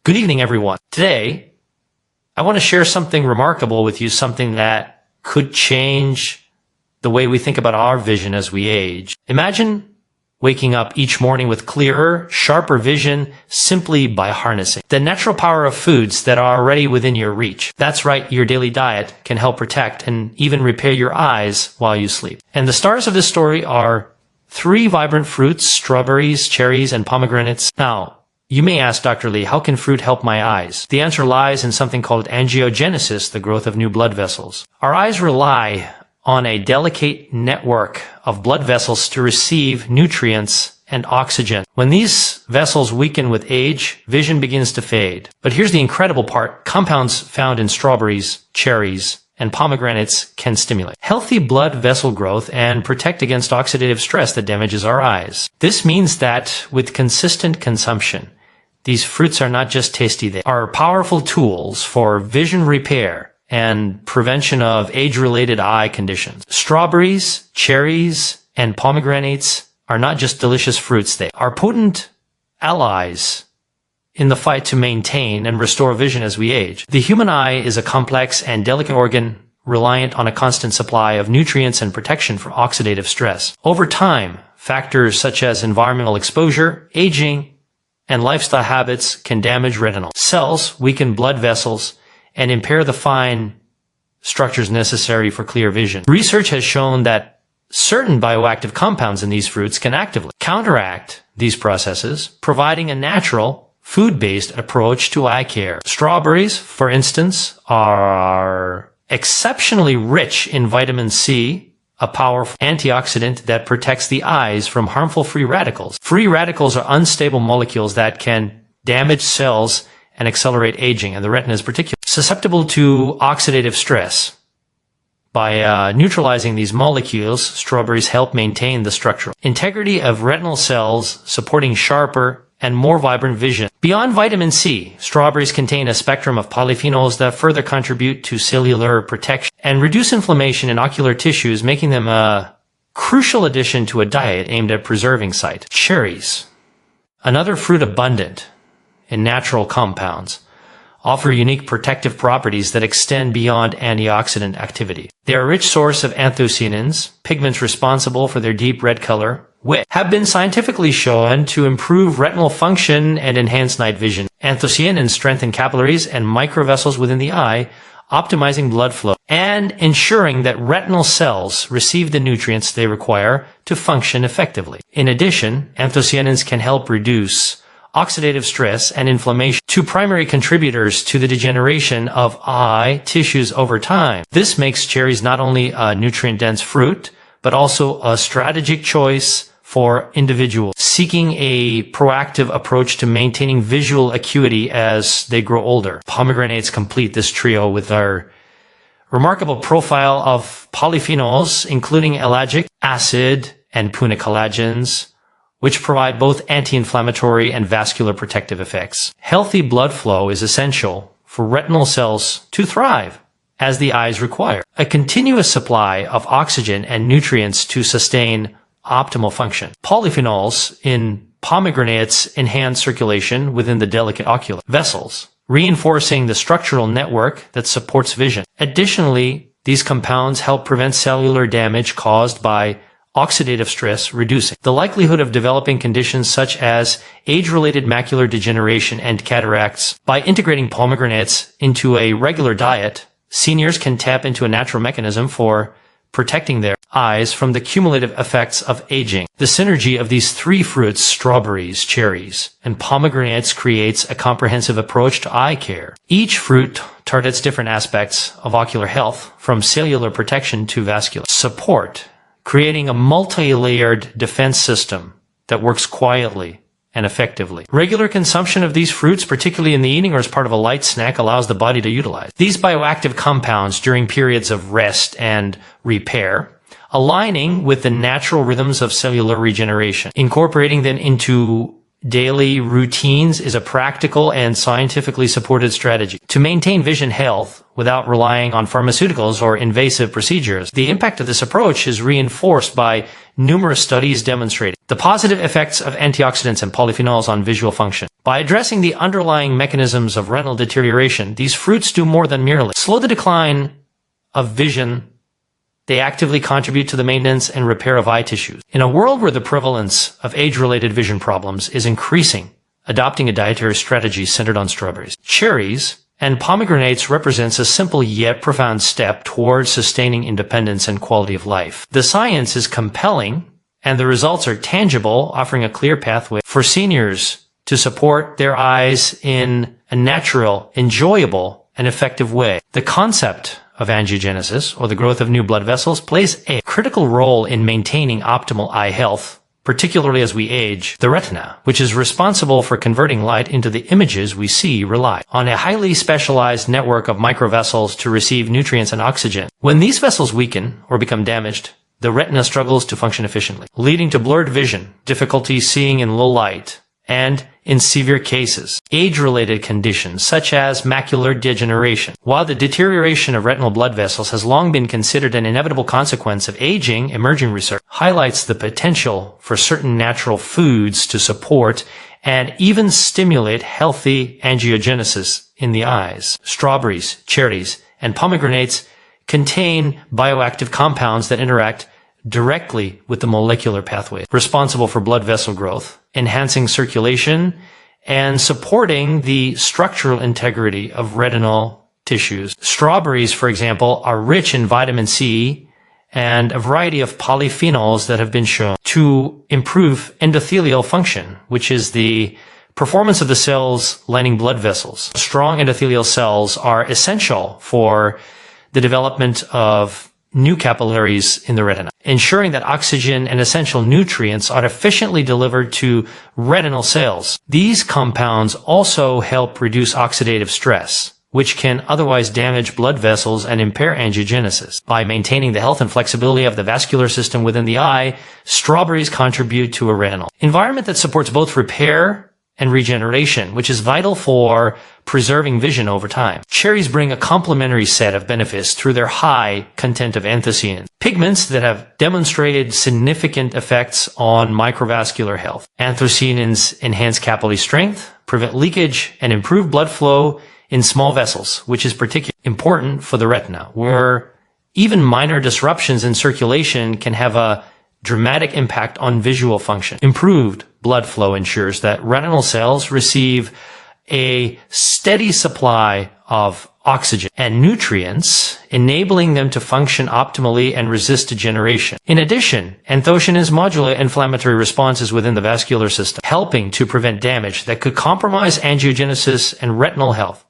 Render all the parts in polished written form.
Good evening, everyone. Today, I want to share something remarkable with you, something that could change the way we think about our vision as we age. Imagine waking up each morning with clearer, sharper vision simply by harnessing the natural power of foods that are already within your reach. That's right, your daily diet can help protect and even repair your eyes while you sleep. And the stars of this story are 3 vibrant fruits: strawberries, cherries, and pomegranates. Now, you may ask, Dr. Lee, how can fruit help my eyes? The answer lies in something called angiogenesis, the growth of new blood vessels. Our eyes rely on a delicate network of blood vessels to receive nutrients and oxygen. When these vessels weaken with age, vision begins to fade. But here's the incredible part. Compounds found in strawberries, cherries, and pomegranates can stimulate healthy blood vessel growth and protect against oxidative stress that damages our eyes. This means that with consistent consumption, these fruits are not just tasty, they are powerful tools for vision repair and prevention of age-related eye conditions. Strawberries, cherries, and pomegranates are not just delicious fruits, they are potent allies in the fight to maintain and restore vision as we age. The human eye is a complex and delicate organ reliant on a constant supply of nutrients and protection from oxidative stress. Over time, factors such as environmental exposure, aging, and lifestyle habits can damage retinal cells, weaken blood vessels, and impair the fine structures necessary for clear vision. Research has shown that certain bioactive compounds in these fruits can actively counteract these processes, providing a natural, food-based approach to eye care. Strawberries, for instance, are exceptionally rich in vitamin C, a powerful antioxidant that protects the eyes from harmful free radicals. Free radicals are unstable molecules that can damage cells and accelerate aging, and the retina is particularly susceptible to oxidative stress. By neutralizing these molecules, strawberries help maintain the structural integrity of retinal cells, supporting sharper and more vibrant vision. Beyond vitamin C, strawberries contain a spectrum of polyphenols that further contribute to cellular protection and reduce inflammation in ocular tissues, making them a crucial addition to a diet aimed at preserving sight. Cherries, another fruit abundant in natural compounds, offer unique protective properties that extend beyond antioxidant activity. They are a rich source of anthocyanins, pigments responsible for their deep red color, which have been scientifically shown to improve retinal function and enhance night vision. Anthocyanins strengthen capillaries and microvessels within the eye, optimizing blood flow and ensuring that retinal cells receive the nutrients they require to function effectively. In addition, anthocyanins can help reduce oxidative stress and inflammation, 2 primary contributors to the degeneration of eye tissues over time. This makes cherries not only a nutrient-dense fruit, but also a strategic choice for individuals seeking a proactive approach to maintaining visual acuity as they grow older. Pomegranates complete this trio with our remarkable profile of polyphenols, including ellagic acid and punicolagens, which provide both anti-inflammatory and vascular protective effects. Healthy blood flow is essential for retinal cells to thrive, as the eyes require a continuous supply of oxygen and nutrients to sustain optimal function. Polyphenols in pomegranates enhance circulation within the delicate ocular vessels, reinforcing the structural network that supports vision. Additionally, these compounds help prevent cellular damage caused by oxidative stress, reducing the likelihood of developing conditions such as age-related macular degeneration and cataracts. By integrating pomegranates into a regular diet, seniors can tap into a natural mechanism for protecting their eyes from the cumulative effects of aging. The synergy of these 3 fruits, strawberries, cherries, and pomegranates, creates a comprehensive approach to eye care. Each fruit targets different aspects of ocular health, from cellular protection to vascular support, creating a multi-layered defense system that works quietly and effectively. Regular consumption of these fruits, particularly in the evening or as part of a light snack, allows the body to utilize these bioactive compounds during periods of rest and repair, aligning with the natural rhythms of cellular regeneration. Incorporating them into daily routines is a practical and scientifically supported strategy to maintain vision health without relying on pharmaceuticals or invasive procedures. The impact of this approach is reinforced by numerous studies demonstrating the positive effects of antioxidants and polyphenols on visual function. By addressing the underlying mechanisms of retinal deterioration, these fruits do more than merely slow the decline of vision. They actively contribute to the maintenance and repair of eye tissues. In a world where the prevalence of age-related vision problems is increasing, adopting a dietary strategy centered on strawberries, cherries, and pomegranates represents a simple yet profound step towards sustaining independence and quality of life. The science is compelling, and the results are tangible, offering a clear pathway for seniors to support their eyes in a natural, enjoyable, and effective way. The concept of angiogenesis, or the growth of new blood vessels, plays a critical role in maintaining optimal eye health, particularly as we age. The retina, which is responsible for converting light into the images we see, rely on a highly specialized network of microvessels to receive nutrients and oxygen. When these vessels weaken or become damaged, the retina struggles to function efficiently, leading to blurred vision, difficulty seeing in low light, and, in severe cases, age-related conditions such as macular degeneration. While the deterioration of retinal blood vessels has long been considered an inevitable consequence of aging, emerging research highlights the potential for certain natural foods to support and even stimulate healthy angiogenesis in the eyes. Strawberries, cherries, and pomegranates contain bioactive compounds that interact directly with the molecular pathway responsible for blood vessel growth, enhancing circulation, and supporting the structural integrity of retinal tissues. Strawberries, for example, are rich in vitamin C and a variety of polyphenols that have been shown to improve endothelial function, which is the performance of the cells lining blood vessels. Strong endothelial cells are essential for the development of new capillaries in the retina, ensuring that oxygen and essential nutrients are efficiently delivered to retinal cells. These compounds also help reduce oxidative stress, which can otherwise damage blood vessels and impair angiogenesis. By maintaining the health and flexibility of the vascular system within the eye, strawberries contribute to a retinal environment that supports both repair and regeneration, which is vital for preserving vision over time. Cherries bring a complementary set of benefits through their high content of anthocyanins, pigments that have demonstrated significant effects on microvascular health. Anthocyanins enhance capillary strength, prevent leakage, and improve blood flow in small vessels, which is particularly important for the retina, where even minor disruptions in circulation can have a dramatic impact on visual function. Improved blood flow ensures that retinal cells receive a steady supply of oxygen and nutrients, enabling them to function optimally and resist degeneration. In addition, anthocyanins modulate inflammatory responses within the vascular system, helping to prevent damage that could compromise angiogenesis and retinal health.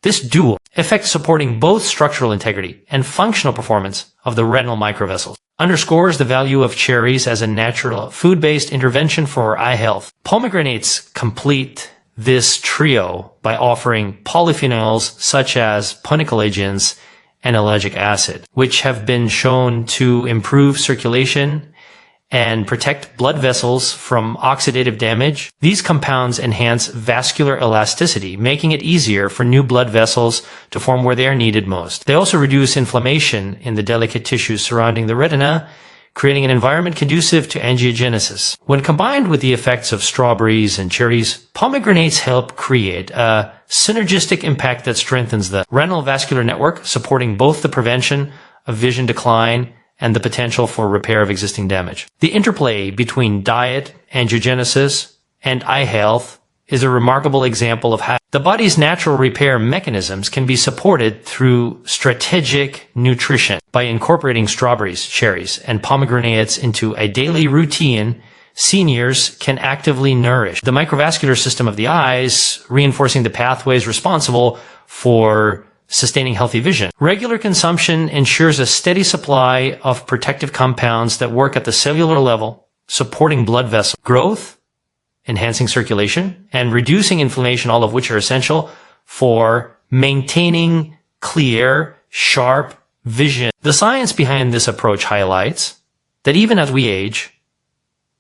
This dual effect, supporting both structural integrity and functional performance of the retinal microvessels, underscores the value of cherries as a natural food-based intervention for eye health. Pomegranates complete this trio by offering polyphenols such as punicalagins and ellagic acid, which have been shown to improve circulation and protect blood vessels from oxidative damage. These compounds enhance vascular elasticity, making it easier for new blood vessels to form where they are needed most. They also reduce inflammation in the delicate tissues surrounding the retina, creating an environment conducive to angiogenesis. When combined with the effects of strawberries and cherries, pomegranates help create a synergistic impact that strengthens the retinal vascular network, supporting both the prevention of vision decline and the potential for repair of existing damage. The interplay between diet, angiogenesis, and eye health is a remarkable example of how the body's natural repair mechanisms can be supported through strategic nutrition. By incorporating strawberries, cherries, and pomegranates into a daily routine, seniors can actively nourish the microvascular system of the eyes, reinforcing the pathways responsible for sustaining healthy vision. Regular consumption ensures a steady supply of protective compounds that work at the cellular level, supporting blood vessel growth, enhancing circulation, and reducing inflammation, all of which are essential for maintaining clear, sharp vision. The science behind this approach highlights that even as we age,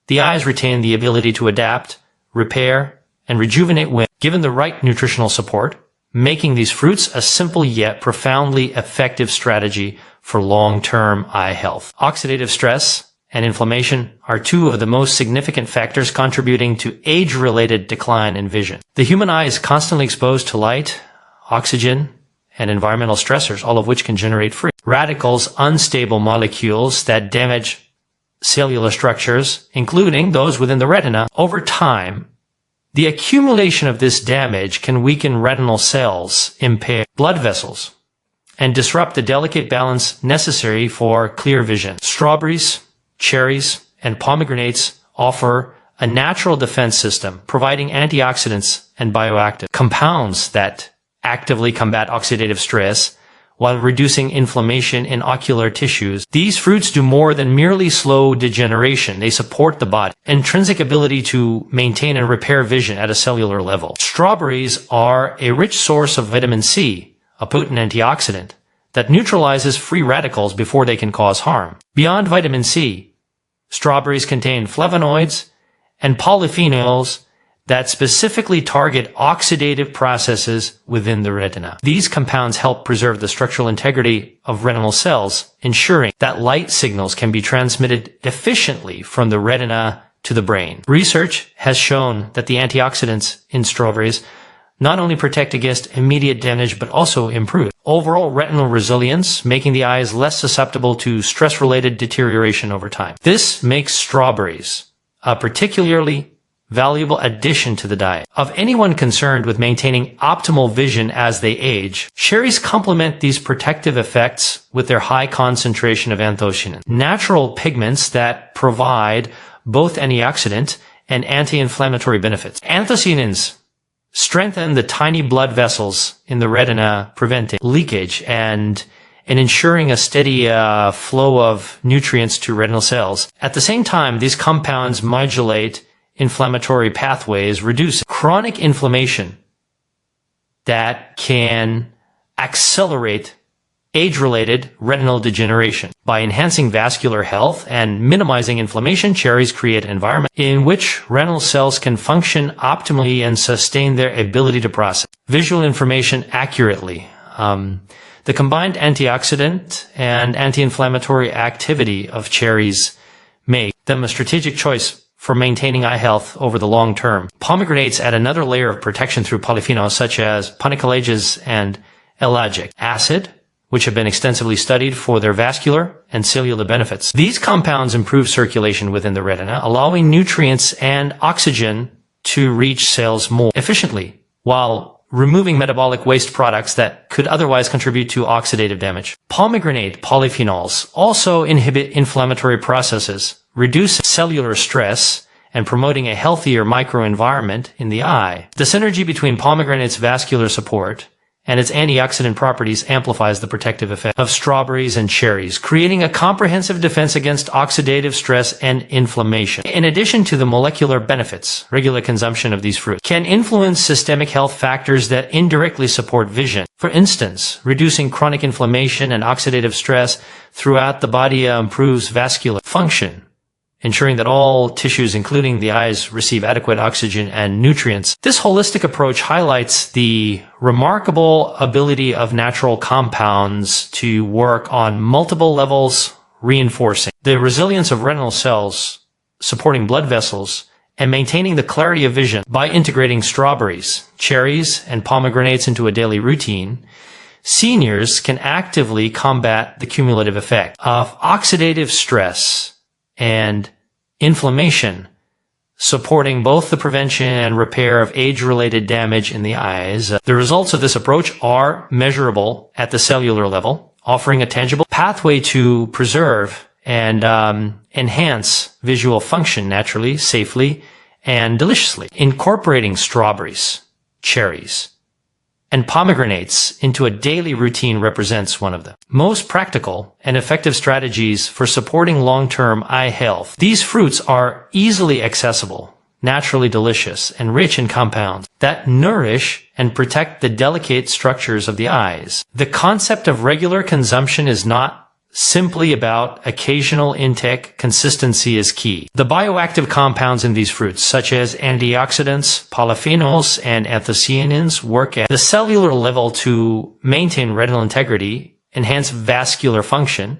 the eyes retain the ability to adapt, repair, and rejuvenate when given the right nutritional support, making these fruits a simple yet profoundly effective strategy for long-term eye health. Oxidative stress and inflammation are two of the most significant factors contributing to age-related decline in vision. The human eye is constantly exposed to light, oxygen, and environmental stressors, all of which can generate free radicals, unstable molecules that damage cellular structures, including those within the retina. Over time, the accumulation of this damage can weaken retinal cells, impair blood vessels, and disrupt the delicate balance necessary for clear vision. Strawberries, cherries, and pomegranates offer a natural defense system, providing antioxidants and bioactive compounds that actively combat oxidative stress while reducing inflammation in ocular tissues. These fruits do more than merely slow degeneration. They support the body's intrinsic ability to maintain and repair vision at a cellular level. Strawberries are a rich source of vitamin C, a potent antioxidant that neutralizes free radicals before they can cause harm. Beyond vitamin C, strawberries contain flavonoids and polyphenols that specifically target oxidative processes within the retina. These compounds help preserve the structural integrity of retinal cells, ensuring that light signals can be transmitted efficiently from the retina to the brain. Research has shown that the antioxidants in strawberries not only protect against immediate damage but also improve overall retinal resilience, making the eyes less susceptible to stress-related deterioration over time. This makes strawberries a particularly valuable addition to the diet of anyone concerned with maintaining optimal vision as they age. Cherries complement these protective effects with their high concentration of anthocyanins, natural pigments that provide both antioxidant and anti-inflammatory benefits. Anthocyanins strengthen the tiny blood vessels in the retina, preventing leakage and ensuring a steady flow of nutrients to retinal cells. At the same time, these compounds modulate inflammatory pathways, reduce chronic inflammation that can accelerate age-related retinal degeneration. By enhancing vascular health and minimizing inflammation, cherries create an environment in which retinal cells can function optimally and sustain their ability to process visual information accurately. The combined antioxidant and anti-inflammatory activity of cherries make them a strategic choice for maintaining eye health over the long term. Pomegranates add another layer of protection through polyphenols such as punicolages and ellagic acid, which have been extensively studied for their vascular and cellular benefits. These compounds improve circulation within the retina, allowing nutrients and oxygen to reach cells more efficiently, while removing metabolic waste products that could otherwise contribute to oxidative damage. Pomegranate polyphenols also inhibit inflammatory processes, reduce cellular stress, and promoting a healthier microenvironment in the eye. The synergy between pomegranate's vascular support and its antioxidant properties amplifies the protective effect of strawberries and cherries, creating a comprehensive defense against oxidative stress and inflammation. In addition to the molecular benefits, regular consumption of these fruits can influence systemic health factors that indirectly support vision. For instance, reducing chronic inflammation and oxidative stress throughout the body improves vascular function, ensuring that all tissues, including the eyes, receive adequate oxygen and nutrients. This holistic approach highlights the remarkable ability of natural compounds to work on multiple levels, reinforcing the resilience of retinal cells, supporting blood vessels, and maintaining the clarity of vision. By integrating strawberries, cherries, and pomegranates into a daily routine, seniors can actively combat the cumulative effect of oxidative stress and inflammation, supporting both the prevention and repair of age-related damage in the eyes. The results of this approach are measurable at the cellular level, offering a tangible pathway to preserve and enhance visual function naturally, safely, and deliciously. Incorporating strawberries, cherries, and pomegranates into a daily routine represents one of the most practical and effective strategies for supporting long-term eye health. These fruits are easily accessible, naturally delicious, and rich in compounds that nourish and protect the delicate structures of the eyes. The concept of regular consumption is not simply about occasional intake. Consistency is key. The bioactive compounds in these fruits, such as antioxidants, polyphenols, and anthocyanins, work at the cellular level to maintain retinal integrity, enhance vascular function,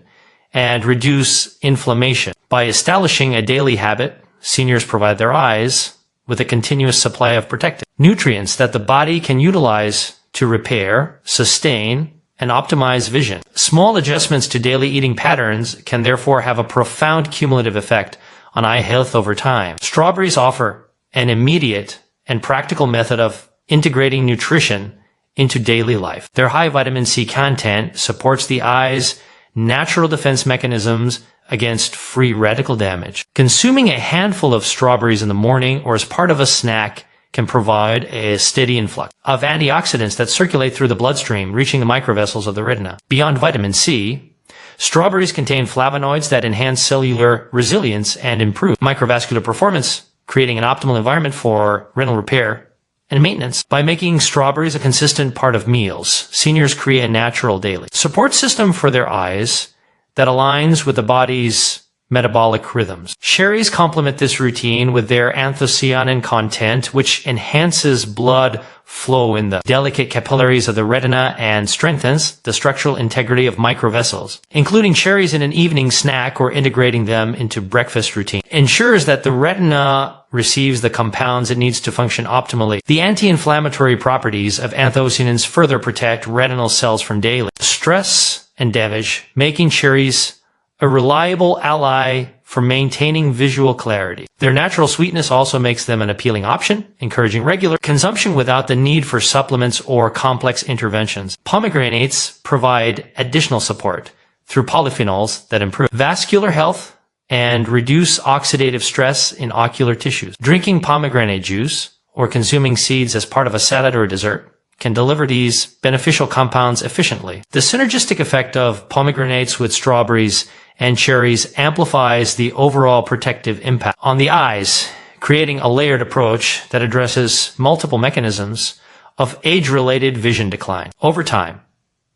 and reduce inflammation. By establishing a daily habit, seniors provide their eyes with a continuous supply of protective nutrients that the body can utilize to repair, sustain, and optimize vision. Small adjustments to daily eating patterns can therefore have a profound cumulative effect on eye health over time. Strawberries offer an immediate and practical method of integrating nutrition into daily life. Their high vitamin C content supports the eye's natural defense mechanisms against free radical damage. Consuming a handful of strawberries in the morning or as part of a snack can provide a steady influx of antioxidants that circulate through the bloodstream, reaching the microvessels of the retina. Beyond vitamin C, strawberries contain flavonoids that enhance cellular resilience and improve microvascular performance, creating an optimal environment for retinal repair and maintenance. By making strawberries a consistent part of meals, seniors create a natural daily support system for their eyes that aligns with the body's metabolic rhythms. Cherries complement this routine with their anthocyanin content, which enhances blood flow in the delicate capillaries of the retina and strengthens the structural integrity of microvessels. Including cherries in an evening snack or integrating them into breakfast routine ensures that the retina receives the compounds it needs to function optimally. The anti-inflammatory properties of anthocyanins further protect retinal cells from daily stress and damage, making cherries a reliable ally for maintaining visual clarity. Their natural sweetness also makes them an appealing option, encouraging regular consumption without the need for supplements or complex interventions. Pomegranates provide additional support through polyphenols that improve vascular health and reduce oxidative stress in ocular tissues. Drinking pomegranate juice or consuming seeds as part of a salad or dessert can deliver these beneficial compounds efficiently. The synergistic effect of pomegranates with strawberries and cherries amplifies the overall protective impact on the eyes, creating a layered approach that addresses multiple mechanisms of age-related vision decline. Over time,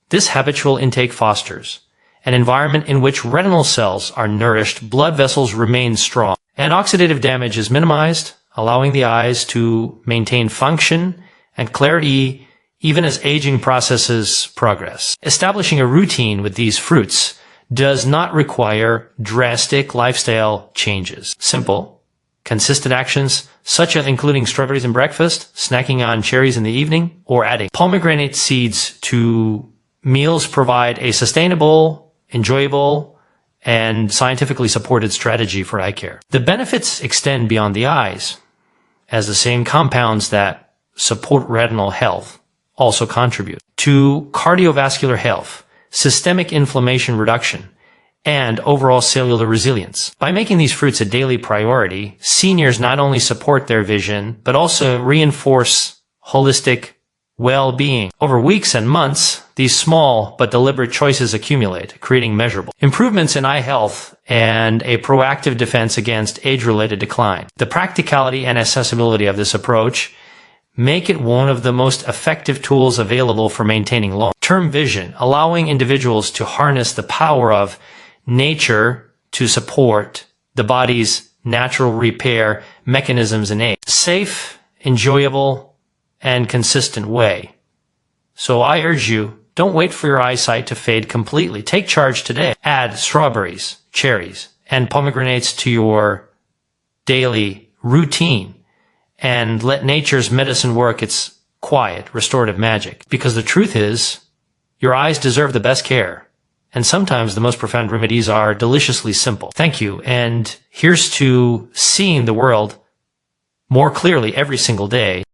this habitual intake fosters an environment in which retinal cells are nourished, blood vessels remain strong, and oxidative damage is minimized, allowing the eyes to maintain function and clarity even as aging processes progress. Establishing a routine with these fruits does not require drastic lifestyle changes. Simple, consistent actions, such as including strawberries in breakfast, snacking on cherries in the evening, or adding pomegranate seeds to meals provide a sustainable, enjoyable, and scientifically supported strategy for eye care. The benefits extend beyond the eyes, as the same compounds that support retinal health also contribute to cardiovascular health, systemic inflammation reduction, and overall cellular resilience. By making these fruits a daily priority, seniors not only support their vision, but also reinforce holistic well-being. Over weeks and months, these small but deliberate choices accumulate, creating measurable improvements in eye health and a proactive defense against age-related decline. The practicality and accessibility of this approach make it one of the most effective tools available for maintaining long-term vision, allowing individuals to harness the power of nature to support the body's natural repair mechanisms in a safe, enjoyable, and consistent way. So I urge you, don't wait for your eyesight to fade completely. Take charge today. Add strawberries, cherries, and pomegranates to your daily routine and let nature's medicine work its quiet, restorative magic. Because the truth is, your eyes deserve the best care. And sometimes the most profound remedies are deliciously simple. Thank you. And here's to seeing the world more clearly every single day.